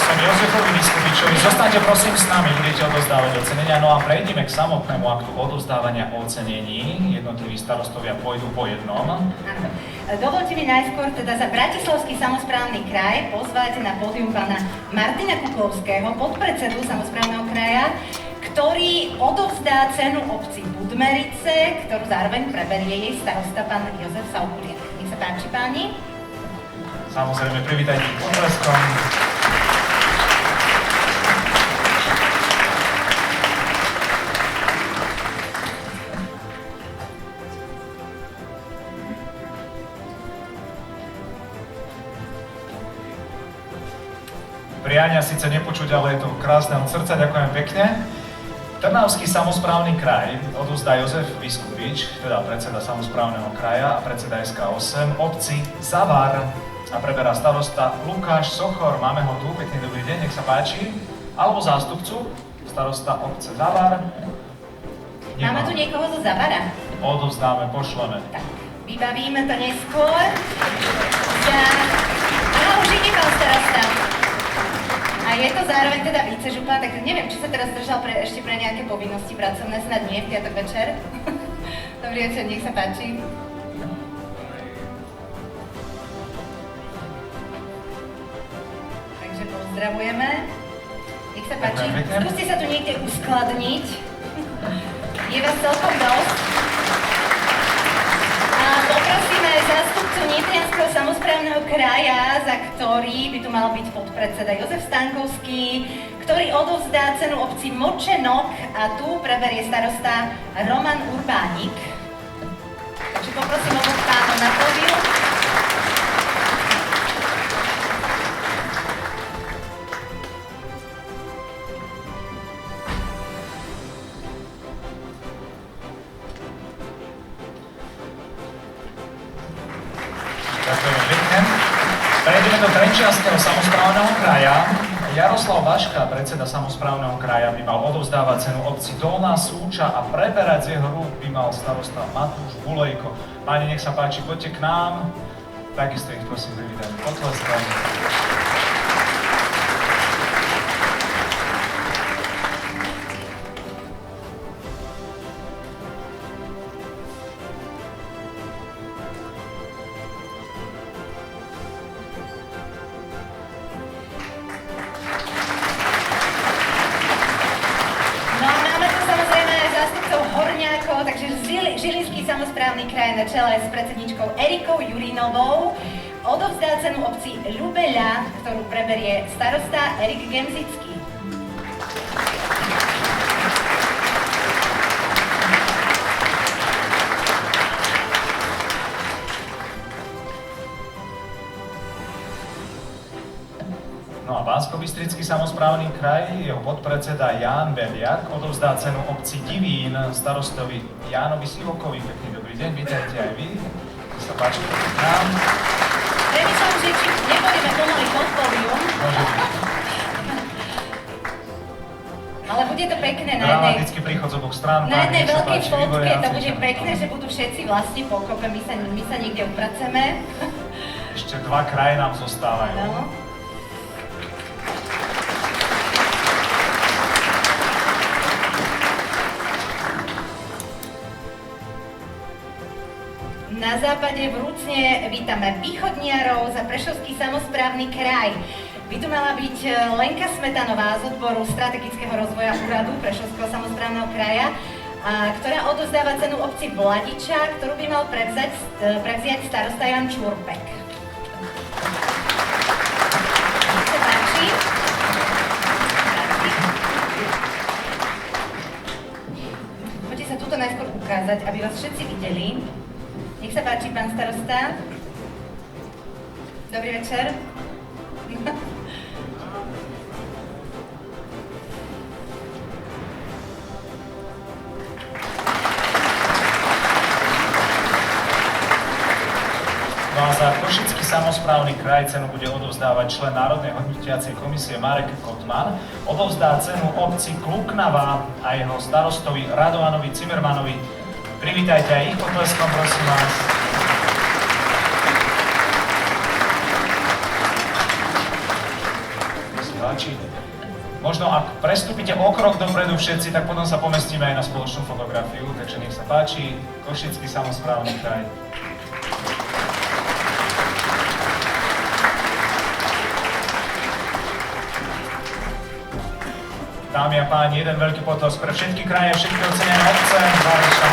som Jozefovi Vyskupičovi. Zostaňte prosím s nami, budete odozdávať ocenenia. No a prejdeme k samotnému aktu odozdávania ocenení. Jednotliví starostovia pôjdu po jednom. Dovolte mi najskôr teda za Bratislavský samosprávny kraj pozvať na pódium pána Martina Kuklovského, podpredsedu samosprávneho kraja, ktorý odovzdá cenu obci Budmerice, ktorú zároveň preberie jej starosta pán Jozef Saukuliak. Nech sa páči, páni. Samozrejme, privítajte potleskom. Priania síce nepočuť, ale je to krásne od srdca, ďakujem pekne. Trnavský samosprávny kraj odovzdá Jozef Vyskupič, teda predseda samosprávneho kraja a predseda SK8, obci Zavar a preberá starosta Lukáš Sochor. Máme ho tu, pekný dobrý deň, nech sa páči. Alebo zástupcu, starosta obce Zavar. Máme tu niekoho zo Zavara? Odovzdáme, pošleme. Tak, vybavíme to neskôr. Už ide pán starosta. A je to zároveň teda vicežupan, tak neviem, či sa teraz držal ešte pre nejaké povinnosti pracovné, snad nie, v piatok večer. Dobrý večer, nech sa páči. Takže pozdravujeme. Nech sa páči. Skúste sa tu niekde uskladniť. Je vás celkom dosť. Poprosíme zástupcu Nitrianskeho samosprávneho kraja, za ktorý by tu mal byť podpredseda Jozef Stankovský, ktorý odovzdá cenu obci Močenok a tu preberie starosta Roman Urbánik. Takže poprosím oboch pánov na pódium. Prejdeme do Trenčianskeho samosprávneho kraja. Jaroslav Vaška, predseda samosprávneho kraja, by mal odovzdávať cenu obci Dolná Súča a preberať z jeho rúk by mal starosta Matúš Bulejko. Páni, nech sa páči, poďte k nám. Takisto ich prosím privítať potleskom. Žilinský samosprávny kraj na čele s predsedničkou Erikou Jurinovou odovzdá cenu obci Ľubeľa, ktorú preberie starosta Erik Gemzický. No a Banskobystrický samosprávny kraj, jeho podpredseda Ján Beliak odovzdá cenu obci Divín starostovi Jánovi Sivokovi. Pekný dobrý deň, vítajte aj vy. Nech sa páči, k nám. Premýšľam, že či nepôjdeme pomaly pod pódium. Ale bude to pekné na jednej... Dramatický príchod z oboch strán. Na jednej veľkej fotke to bude pekné, že budú všetci vlastne pokope, my sa niekde upraceme. Ešte dva kraje nám zostávajú. No. Na západe vrúcne vítame východniarov za Prešovský samosprávny kraj. By tu mala byť Lenka Smetanová z odboru strategického rozvoja úradu Prešovského samosprávneho kraja, ktorá odovzdáva cenu obci Vladiča, ktorú by mal prevziať starosta Jan Čurpek. Nech sa páči. Poďte sa tuto najskôr ukázať, aby vás všetci videli. Nech sa páči, pán starosta. Dobrý večer. No a za Košický samosprávny kraj cenu bude odovzdávať člen Národnej hodnotiacej komisie Marek Kotman. Odovzdá cenu obci Kluknava a jeho starostovi Radovanovi Cimmermanovi. Privítajte aj ich potleskom, prosím vás. Nech sa páči. možno ak prestúpite o krok dopredu všetci, tak potom sa pomestíme aj na spoločnú fotografiu, takže nech sa páči, Košický samosprávny kraj. Dámy a páni, jeden veľký potlesk pre všetky kraje, všetky ocenené obce, záverečná